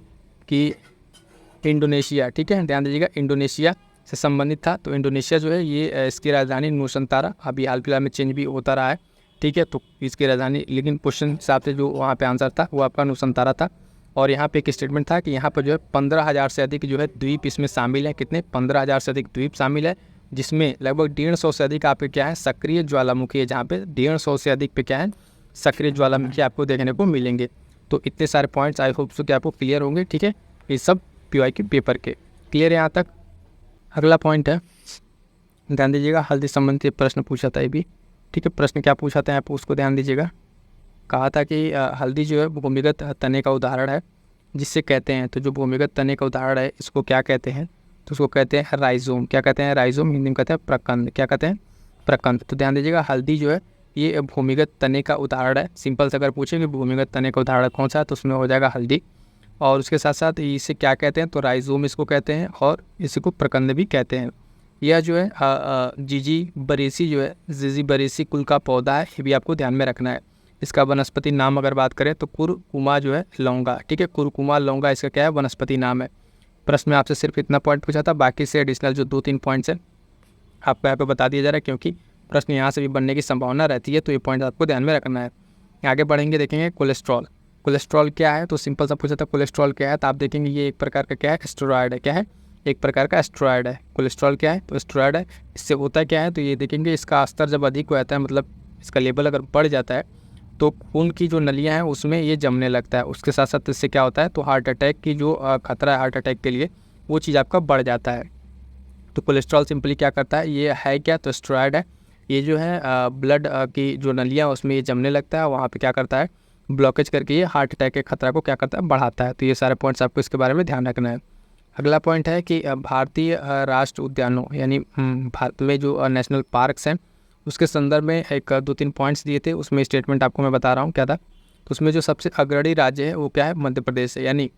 कि इंडोनेशिया, ठीक है, ध्यान दीजिएगा इंडोनेशिया से संबंधित था। तो इंडोनेशिया जो है ये इसकी राजधानी नूसंतारा, अभी हाल फिलहाल में चेंज भी होता रहा है, ठीक है। तो इसकी राजधानी, लेकिन क्वेश्चन हिसाब से जो वहाँ पे आंसर था वो आपका नूसंतारा था। और यहाँ पे एक स्टेटमेंट था कि यहाँ पर जो है 15,000 से अधिक जो है द्वीप इसमें शामिल है, कितने, 15,000 से अधिक द्वीप शामिल है, जिसमें लगभग 150 से अधिक आपके क्या है सक्रिय ज्वालामुखी है, जहाँ पे 150 से अधिक पे क्या है सक्रिय ज्वालामुखी आपको देखने को मिलेंगे। तो इतने सारे पॉइंट्स आई होप सो कि आपको क्लियर होंगे, ठीक है, ये सब PY के पेपर के। क्लियर है यहाँ तक? अगला पॉइंट है, ध्यान दीजिएगा, हल्दी संबंधी प्रश्न पूछा था ये भी, ठीक है। प्रश्न क्या पूछा था आप उसको ध्यान दीजिएगा। कहा था कि हल्दी जो है भूमिगत तने का उदाहरण है, जिससे कहते हैं, तो जो भूमिगत तने का उदाहरण है इसको क्या कहते हैं, तो उसको कहते हैं राइजोम। क्या कहते हैं? राइजोम। हिंदी में कहते हैं प्रकंद। क्या कहते हैं? प्रकंद। तो ध्यान दीजिएगा, हल्दी जो है ये भूमिगत तने का उदाहरण है। सिंपल से अगर पूछेंगे भूमिगत तने का उदाहरण कौन सा है, तो उसमें हो जाएगा हल्दी। और उसके साथ साथ इसे क्या कहते हैं, तो राइजोम इसको कहते हैं, और इसी को प्रकंद भी कहते हैं। यह जो है जिजीबेरेसी जो है, जिजीबेरेसी कुल का पौधा है, ये भी आपको ध्यान में रखना है। इसका वनस्पति नाम अगर बात करें तो कुरकुमा जो है लौंगा, ठीक है, कुरकुमा लौंगा इसका क्या है, वनस्पति नाम है। प्रश्न में आपसे सिर्फ इतना पॉइंट पूछा था, बाकी से एडिशनल जो 2-3 पॉइंट्स हैं आपको यहाँ पे बता दिया जा रहा है, क्योंकि प्रश्न यहाँ से भी बनने की संभावना रहती है, तो ये पॉइंट आपको ध्यान में रखना है। आगे बढ़ेंगे, देखेंगे कोलेस्ट्रॉल। कोलेस्ट्रॉल क्या है, तो सिंपल सा पूछा था कोलेस्ट्रॉल क्या है, तो आप देखेंगे ये एक प्रकार का क्या है, एस्टेरॉयड है। क्या है? एक प्रकार का एस्टेरॉयड है। कोलेस्ट्रॉल क्या है, तो एस्टेरॉयड है। इससे होता क्या है, तो ये देखेंगे इसका स्तर जब अधिक हो जाता है, मतलब इसका लेवल अगर बढ़ जाता है, तो खून की जो नलियाँ हैं उसमें ये जमने लगता है। उसके साथ साथ इससे क्या होता है, तो हार्ट अटैक की जो खतरा है हार्ट अटैक के लिए, वो चीज़ आपका बढ़ जाता है। तो कोलेस्ट्रॉल सिंपली क्या करता है, ये है क्या, तो स्टेरॉयड है। ये जो है ब्लड की जो नलियाँ उसमें ये जमने लगता है, वहाँ पे क्या करता है, ब्लॉकेज करके ये हार्ट अटैक के खतरा को क्या करता है, बढ़ाता है। तो ये सारे पॉइंट्स आपको इसके बारे में ध्यान रखना है। अगला पॉइंट है कि भारतीय राष्ट्र उद्यानों यानी भारत में जो नेशनल पार्क्स हैं उसके संदर्भ में एक 2-3 पॉइंट्स दिए थे, उसमें स्टेटमेंट आपको मैं बता रहा हूँ क्या था। तो उसमें जो सबसे अग्रणी राज्य है वो क्या है, मध्य प्रदेश है। यानी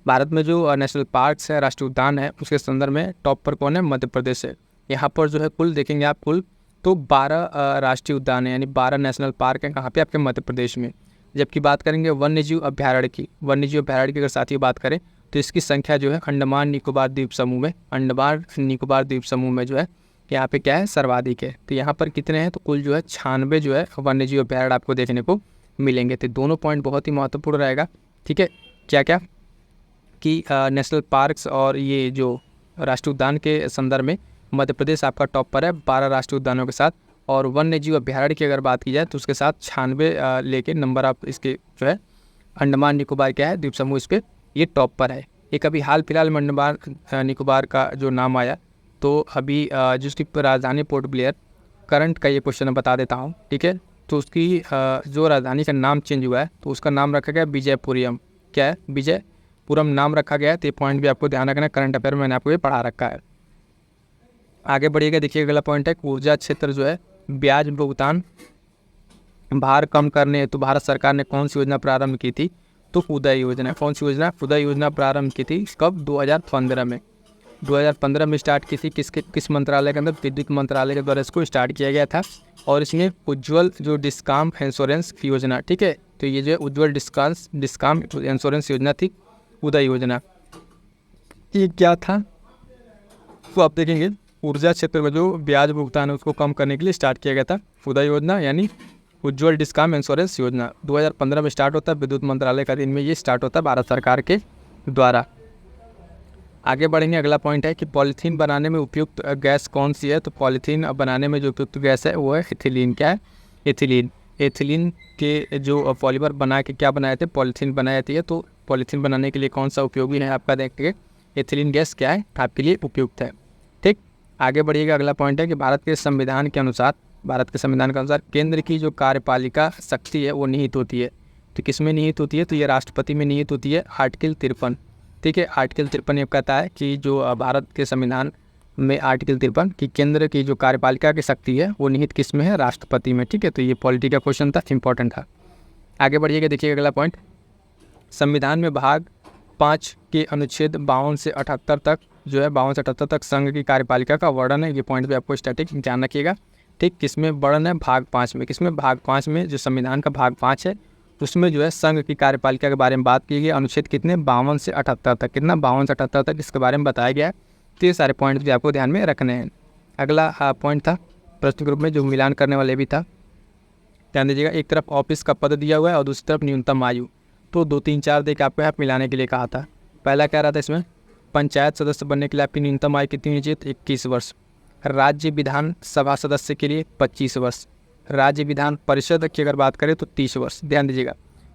भारत में जो नेशनल पार्क्स है, राष्ट्रीय उद्यान है, उसके संदर्भ में टॉप पर कौन है, मध्य प्रदेश है। यहाँ पर जो है कुल देखेंगे आप, कुल तो 12 राष्ट्रीय उद्यान है, यानी 12 नेशनल पार्क हैं कहाँ पे, आपके मध्य प्रदेश में। जबकि बात करेंगे वन्यजीव अभ्यारण्य की, वन्यजीव अभ्यारण्य की अगर साथ ही बात करें तो इसकी संख्या जो है अंडमान निकोबार द्वीप समूह में, अंडमान निकोबार द्वीप समूह में जो है यहाँ पे क्या है, सर्वाधिक है। तो यहाँ पर कितने हैं, तो कुल जो है 96 जो है वन्यजीव अभ्यारण्य आपको देखने को मिलेंगे। तो दोनों पॉइंट बहुत ही महत्वपूर्ण रहेगा, ठीक है। क्या क्या कि नेशनल पार्क्स और ये जो राष्ट्रीय उद्यान के संदर्भ में मध्य प्रदेश आपका टॉप पर है 12 राष्ट्रीय उद्यानों के साथ, और वन्यजीव अभ्यारण्य की अगर बात की जाए तो उसके साथ 96 लेके नंबर आप इसके जो है अंडमान निकोबार क्या है, द्वीप समूह, इस पर ये टॉप पर है। ये कभी हाल फिलहाल में अंडमान निकोबार का जो नाम आया, तो अभी जिसकी राजधानी पोर्ट ब्लेयर, करंट का ये क्वेश्चन मैं बता देता हूँ, ठीक है। तो उसकी जो राजधानी का नाम चेंज हुआ है, तो उसका नाम रखा गया विजयपुरम। क्या है, विजयपुरम नाम रखा गया है। तो ये पॉइंट भी आपको ध्यान रखना है, करंट अफेयर में मैंने आपको ये पढ़ा रखा है। आगे बढ़िएगा, देखिए अगला पॉइंट है ऊर्जा क्षेत्र जो है ब्याज भुगतान भार कम करने हेतु भारत सरकार ने कौन सी योजना प्रारंभ की थी, तो उदय योजना। कौन सी योजना, उदय योजना प्रारंभ की थी कब, 2015 में। 2015 में स्टार्ट की थी, किस मंत्रालय के अंदर, विद्युत मंत्रालय के द्वारा इसको स्टार्ट किया गया था। और इसमें उज्ज्वल जो डिस्काम इंश्योरेंस योजना, ठीक है, तो ये जो है उज्ज्वल डिस्काम इंश्योरेंस योजना थी, उदय योजना। ये क्या था, तो आप देखेंगे ऊर्जा क्षेत्र में जो ब्याज भुगतान है उसको कम करने के लिए स्टार्ट किया गया था उदय योजना, यानी उज्ज्वल डिस्काम इंश्योरेंस योजना। 2015 में स्टार्ट होता है, विद्युत मंत्रालय का दिन में ये स्टार्ट होता है भारत सरकार के द्वारा। आगे बढ़ेंगे, अगला पॉइंट है कि पॉलीथीन बनाने में उपयुक्त गैस कौन सी है, तो पॉलीथीन बनाने में जो उपयुक्त गैस है वो है एथिलीन। क्या है, एथिलीन। एथिलीन के जो पॉलीमर बना के क्या बनाए थे, पॉलीथीन बनाई जाती है। तो पॉलीथीन बनाने के लिए कौन सा उपयोगी है आपका, देखिए एथिलीन गैस क्या है, आपके लिए उपयुक्त है, ठीक। आगे बढ़िएगा, अगला पॉइंट है कि भारत के संविधान के अनुसार, भारत के संविधान के अनुसार केंद्र की जो कार्यपालिका शक्ति है वो निहित होती है। तो किस में निहित होती है, तो ये राष्ट्रपति में निहित होती है, आर्टिकल 53, ठीक है। आर्टिकल 53 ये कहता है कि जो भारत के संविधान में आर्टिकल 53 कि केंद्र की जो कार्यपालिका की शक्ति है वो निहित किस में है, राष्ट्रपति में, ठीक है। तो ये पॉलिटी का क्वेश्चन था, इंपॉर्टेंट था। आगे बढ़िएगा, देखिए अगला पॉइंट, संविधान में भाग 5 के अनुच्छेद 52 से 78 तक जो है 52 से 78 तक संघ की कार्यपालिका का वर्णन है। ये पॉइंट भी आपको स्टैटिक ध्यान रखिएगा, ठीक। किसमें वर्णन है, भाग 5 में। किसमें, भाग 5 में, जो संविधान का भाग 5 है उसमें जो है संघ की कार्यपालिका के बारे में बात की गई। अनुच्छेद कितने, 52 से 78 तक, कितना, 52 से 78 तक इसके बारे में बताया गया है। तो ये सारे पॉइंट भी आपको ध्यान में रखने हैं। अगला पॉइंट था प्रश्न ग्रुप में जो मिलान करने वाले भी था, ध्यान दीजिएगा। एक तरफ ऑफिस का पद दिया हुआ है और दूसरी तरफ न्यूनतम आयु, तो 2, 3, 4 देख आपको यहाँ मिलाने के लिए कहा था। पहला क्या रहा था इसमें, पंचायत सदस्य बनने के लिए आपकी न्यूनतम आयु कितनी होनी चाहिए, तो 21 वर्ष। राज्य विधानसभा सदस्य के लिए 25 वर्ष। राज्य विधान परिषद की अगर बात करें तो 30 वर्ष। ध्यान दीजिएगा,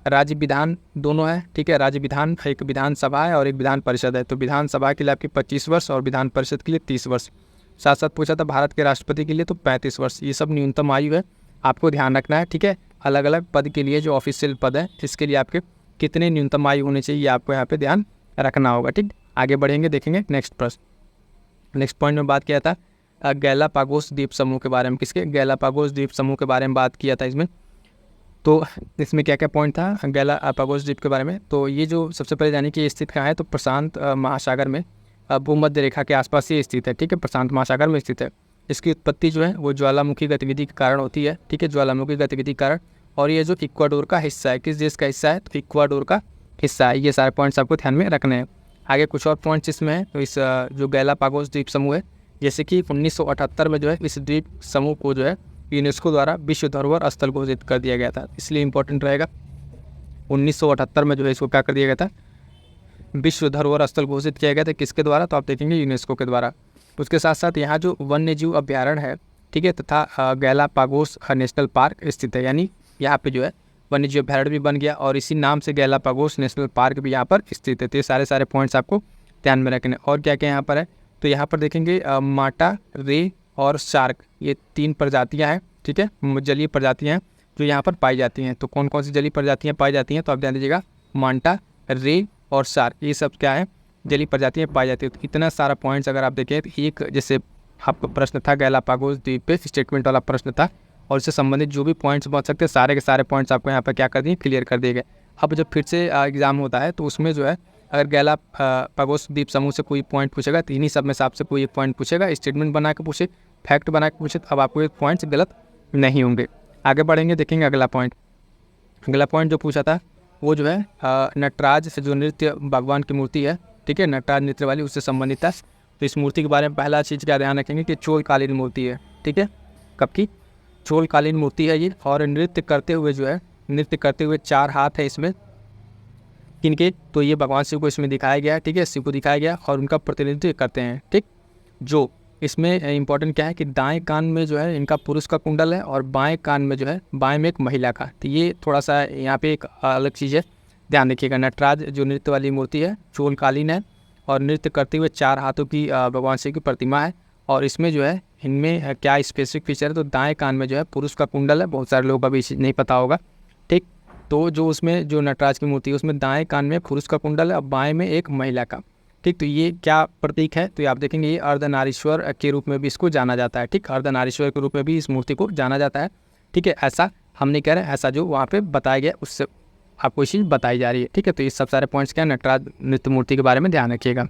राज्य विधान दोनों है, ठीक है। राज्य विधान एक विधानसभा है और एक विधान परिषद है। तो विधानसभा के लिए आपकी 25 वर्ष और विधान परिषद के लिए 30 वर्ष। साथ साथ पूछा था भारत के राष्ट्रपति के लिए तो 35 वर्ष। ये सब न्यूनतम आयु है, आपको ध्यान रखना है, ठीक है। अलग अलग पद के लिए जो ऑफिशियल पद है इसके लिए आपके कितने न्यूनतम आयु होनी चाहिए, ये आपको यहाँ पे ध्यान रखना होगा, ठीक। आगे बढ़ेंगे, देखेंगे नेक्स्ट प्रश्न। नेक्स्ट पॉइंट में बात किया था गैलापागोस द्वीप समूह के बारे में। किसके? गैलापागोस द्वीप समूह के बारे में बात किया था इसमें। तो इसमें क्या क्या पॉइंट था गैलापागोस द्वीप के बारे में? तो ये जो सबसे पहले जानिए कि ये स्थित कहाँ है, तो प्रशांत महासागर में भूमध्य रेखा के आसपास ये स्थित है, ठीक है। प्रशांत महासागर में स्थित है। इसकी उत्पत्ति जो है वो ज्वालामुखी गतिविधि के कारण होती है, ठीक है, ज्वालामुखी गतिविधि के कारण। और ये जो इक्वाडोर का हिस्सा है, किस देश का हिस्सा है, तो इक्वाडोर का हिस्सा है। ये सारे पॉइंट्स आपको ध्यान में रखने हैं। आगे कुछ और पॉइंट्स इसमें है। तो इस जो गैलापागोस द्वीप समूह है, जैसे कि 1978 में जो है इस द्वीप समूह को जो है यूनेस्को द्वारा विश्व धरोहर स्थल घोषित कर दिया गया था, इसलिए इंपॉर्टेंट रहेगा। 1978 में जो है इसको क्या कर दिया गया था, विश्व धरोहर स्थल घोषित किया गया था। किसके द्वारा? तो आप देखेंगे यूनेस्को के द्वारा। उसके साथ साथ यहाँ जो वन्य जीव अभ्यारण्य है, ठीक है, तथा गैलापागोस नेशनल पार्क स्थित है। यानी यहाँ पे जो है वन्य जीव अभ्यारण्य भी बन गया और इसी नाम से गैलापागोस नेशनल पार्क भी यहाँ पर स्थित है। तो ये सारे पॉइंट्स आपको ध्यान में रखने। और क्या क्या यहाँ पर है, तो यहाँ पर देखेंगे माटा, रे और शार्क, ये 3 प्रजातियाँ हैं, ठीक है, जलीय प्रजातियाँ हैं जो यहाँ पर पाई जाती हैं। तो कौन कौन सी जलीय प्रजातियाँ पाई जाती हैं, तो आप ध्यान दीजिएगा, मांटा, रे और शार्क, ये सब क्या है, जलीय प्रजातियाँ पाई जाती है। तो इतना सारा पॉइंट्स अगर आप देखें तो एक जैसे आपका प्रश्न था गैलापागोस द्वीप पे स्टेटमेंट वाला प्रश्न था, और इससे संबंधित जो भी पॉइंट्स बच सकते हैं सारे के सारे पॉइंट्स आपको यहाँ पर क्या कर दिए, क्लियर कर दिए गए। अब जब फिर से एग्जाम होता है तो उसमें जो है अगर गैलापागोस द्वीप समूह से कोई पॉइंट पूछेगा तो इन्हीं सब में से आपसे कोई एक पॉइंट पूछेगा, स्टेटमेंट बना के पूछे, फैक्ट बना के पूछे, अब आपको ये पॉइंट्स गलत नहीं होंगे। आगे बढ़ेंगे, देखेंगे अगला पॉइंट। अगला पॉइंट जो पूछा था वो जो है नटराज से जो नृत्य भगवान की मूर्ति है, ठीक है, नटराज नृत्य वाली, उससे संबंधित था। तो इस मूर्ति के बारे में पहला चीज़ क्या ध्यान रखेंगे कि चोलकालीन मूर्ति है, ठीक है, कब की, चोलकालीन मूर्ति है ये। और नृत्य करते हुए जो है, नृत्य करते हुए 4 हाथ है इसमें, किनके, तो ये भगवान शिव को इसमें दिखाया गया है, ठीक है, शिव को दिखाया गया और उनका प्रतिनिधित्व करते हैं, ठीक। जो इसमें इंपॉर्टेंट क्या है कि दाएं कान में जो है इनका पुरुष का कुंडल है और बाएं कान में जो है, बाएं में एक महिला का। तो ये थोड़ा सा यहाँ पे एक अलग चीज़ है, ध्यान रखिएगा। नटराज जो नृत्य वाली मूर्ति है चोलकालीन है और नृत्य करते हुए 4 हाथों की भगवान शिव की प्रतिमा है। और इसमें जो है इनमें क्या स्पेसिफिक फीचर है, तो दाएँ कान में जो है पुरुष का कुंडल है, बहुत सारे लोगों का भी नहीं पता होगा, ठीक। तो जो उसमें जो नटराज की मूर्ति है उसमें दाएं कान में पुरुष का कुंडल है और बाएं में एक महिला का, ठीक। तो ये क्या प्रतीक है, तो ये आप देखेंगे ये अर्धनारीश्वर के रूप में भी इसको जाना जाता है, ठीक, अर्धनारीश्वर के रूप में भी इस मूर्ति को जाना जाता है, ठीक है। ऐसा हम नहीं कह रहे, ऐसा जो वहाँ पे बताया गया उससे आपको ये चीज़ बताई जा रही है, ठीक है। तो ये सब सारे पॉइंट्स क्या है, नटराज नृत्य मूर्ति के बारे में ध्यान रखिएगा।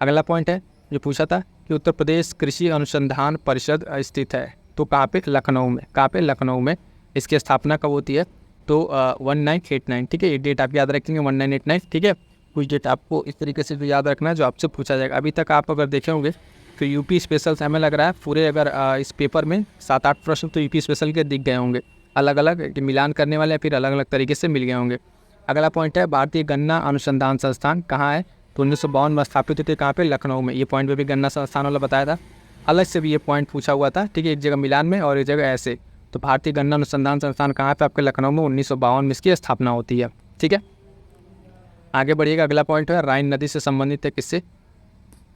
अगला पॉइंट है जो पूछा था कि उत्तर प्रदेश कृषि अनुसंधान परिषद स्थित है, तो कहाँ पे, लखनऊ में। कहाँ पे, लखनऊ में। इसकी स्थापना कब होती है, तो 1989, ठीक है, ये डेट आप याद रखेंगे 1989, ठीक है। कुछ डेट आपको इस तरीके से भी याद रखना है जो आपसे पूछा जाएगा। अभी तक आप अगर देखे होंगे तो यूपी स्पेशल से हमें लग रहा है पूरे अगर इस पेपर में 7-8 प्रश्न तो यूपी स्पेशल के दिख गए होंगे, अलग अलग मिलान करने वाले या फिर अलग अलग तरीके से मिल गए होंगे। अगला पॉइंट है भारतीय गन्ना अनुसंधान संस्थान कहाँ है, तो 1952 में स्थापित हुए थे, कहाँ पे, लखनऊ में। ये पॉइंट पे भी गन्ना संस्थान वाला बताया था, अलग से भी ये पॉइंट पूछा हुआ था, ठीक है, एक जगह मिलान में और एक जगह ऐसे। तो भारतीय गन्ना अनुसंधान संस्थान कहाँ पे, आपके लखनऊ में 1952 में इसकी स्थापना होती है, ठीक है। आगे बढ़िएगा, अगला पॉइंट है राइन नदी से संबंधित है। किससे,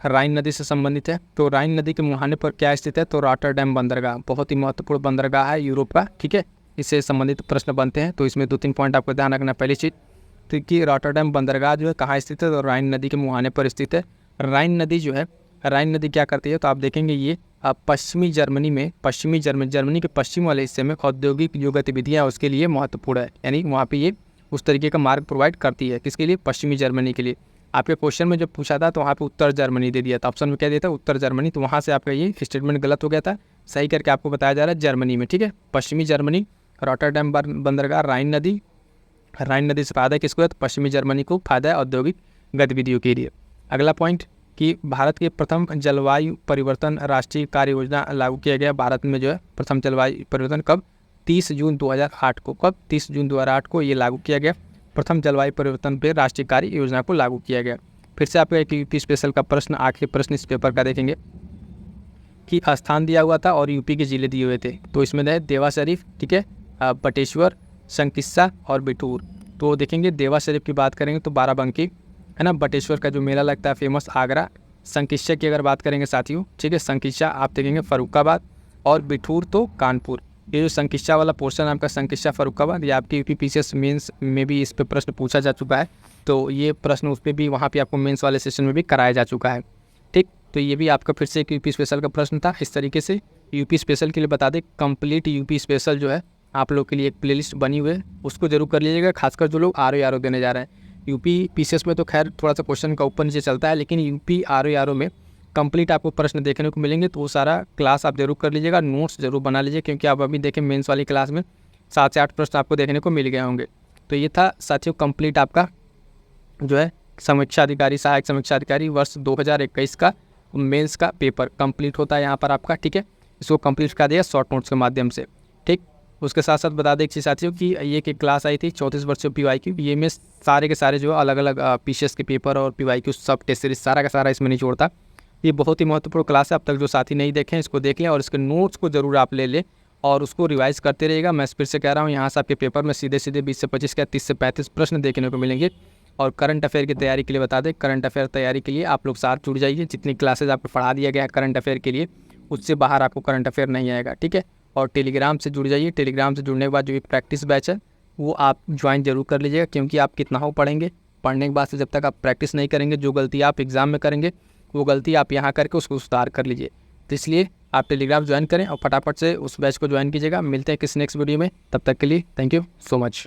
राइन नदी से संबंधित है। तो राइन नदी के मुहाने पर क्या स्थित है, तो रॉटरडैम बंदरगाह, बहुत ही महत्वपूर्ण बंदरगाह है यूरोप का, ठीक है, इससे संबंधित प्रश्न बनते हैं। तो इसमें 2-3 पॉइंट आपको ध्यान रखना। पहली चीज़ तो कि रॉटरडैम बंदरगाह जो है कहाँ स्थित है, तो राइन नदी के मुहाने पर स्थित है। राइन नदी जो है, राइन नदी क्या करती है, तो आप देखेंगे ये पश्चिमी जर्मनी में, जर्मनी के पश्चिम वाले हिस्से में औद्योगिक जो गतिविधियाँ उसके लिए महत्वपूर्ण है, यानी वहाँ पे ये उस तरीके का मार्ग प्रोवाइड करती है। किसके लिए, पश्चिमी जर्मनी के लिए। आपके क्वेश्चन में जब पूछा था तो वहाँ पे उत्तर जर्मनी दे दिया था, ऑप्शन में क्या दिया था, उत्तर जर्मनी। तो वहाँ से आपका ये स्टेटमेंट गलत हो गया था, सही करके आपको बताया जा रहा है जर्मनी में, ठीक है, पश्चिमी जर्मनी, रॉटरडैम बंदरगाह, राइन नदी से फायदा किसको है, तो पश्चिमी जर्मनी को फायदा है औद्योगिक गतिविधियों के लिए। अगला पॉइंट कि भारत के प्रथम जलवायु परिवर्तन राष्ट्रीय कार्य योजना लागू किया गया। भारत में जो है प्रथम जलवायु परिवर्तन कब, 30 जून 2008 को, कब, 30 जून 2008 को ये लागू किया गया। प्रथम जलवायु परिवर्तन पर राष्ट्रीय कार्य योजना को लागू किया गया। फिर से आपका एक यूपी स्पेशल का प्रश्न, आखिरी प्रश्न इस पेपर का देखेंगे कि स्थान दिया हुआ था और यूपी के जिले दिए हुए थे। तो इसमें है देवा शरीफ, ठीक है, बटेश्वर, संकिस्सा और बिठूर। तो देखेंगे देवा शरीफ की बात करेंगे तो बाराबंकी है ना, बटेश्वर का जो मेला लगता है फेमस आगरा। संकिस्सा की अगर बात करेंगे साथियों, ठीक है, संकिस्सा आप देखेंगे फर्रुखाबाद, और बिठूर तो कानपुर। ये जो संकिस्सा वाला पोर्शन आपका संकिस्सा फर्रुखाबाद, ये आपकी यूपीपीसीएस मेंस में भी इस पे प्रश्न पूछा जा चुका है, तो ये प्रश्न उस पर भी वहाँ पे आपको मेंस वाले सेशन में भी कराया जा चुका है। ठीक, तो ये भी आपका फिर से एक यूपी स्पेशल का प्रश्न था। इस तरीके से यूपी स्पेशल के लिए बता दें, कंप्लीट यूपी स्पेशल जो है आप लोग के लिए एक प्लेलिस्ट बनी हुई है, उसको जरूर कर लीजिएगा, खासकर जो लोग आर ओ देने जा रहे हैं। यूपी पीसीएस में तो खैर थोड़ा सा क्वेश्चन का ऊपर नीचे चलता है, लेकिन यूपी आर ओ में कंप्लीट आपको प्रश्न देखने को मिलेंगे, तो वो सारा क्लास आप जरूर कर लीजिएगा, नोट्स जरूर बना लीजिए, क्योंकि आप अभी देखें मेंस वाली क्लास में 7 से 8 प्रश्न आपको देखने को मिल गए होंगे। तो ये था साथियों कंप्लीट आपका जो है समीक्षा अधिकारी, सहायक समीक्षा अधिकारी वर्ष 2021 का मेंस का पेपर कंप्लीट होता है यहाँ पर आपका। ठीक है, इसको कंप्लीट कर दिया शॉर्ट नोट्स के माध्यम से। ठीक, उसके साथ साथ बता दें एक चीज़ साथियों कि ये एक क्लास आई थी 34 वर्षीय PYQ, ये में सारे के सारे जो अलग अलग पीसीएस के पेपर और PYQ सब टेस्ट सीरीज सारा का सारा इसमें निचोड़ता। ये बहुत ही महत्वपूर्ण क्लास है, अब तक जो साथी नहीं देखें इसको देख लें, और इसके नोट्स को जरूर आप ले लें और उसको रिवाइज करते रहिएगा। मैं फिर से कह रहा हूँ, यहाँ से आपके पेपर में सीधे सीधे 20 से 25 या 30 से 35 प्रश्न देखने को मिलेंगे। और करंट अफेयर की तैयारी के लिए बता दें, करंट अफेयर तैयारी के लिए आप लोग साथ जुड़ जाइए, जितनी क्लासेज आपको पढ़ा दिया गया है करंट अफेयर के लिए, उससे बाहर आपको करंट अफेयर नहीं आएगा। ठीक है, और टेलीग्राम से जुड़ जाइए, टेलीग्राम से जुड़ने के बाद जो एक प्रैक्टिस बैच है वो आप ज्वाइन जरूर कर लीजिएगा, क्योंकि आप कितना हो पढ़ेंगे, पढ़ने के बाद से जब तक आप प्रैक्टिस नहीं करेंगे, जो गलती आप एग्जाम में करेंगे वो गलती आप यहाँ करके उसको सुधार कर लीजिए। तो इसलिए आप टेलीग्राम ज्वाइन करें और फटाफट से उस बैच को ज्वाइन कीजिएगा। मिलते हैं किसी नेक्स्ट वीडियो में, तब तक के लिए थैंक यू सो मच।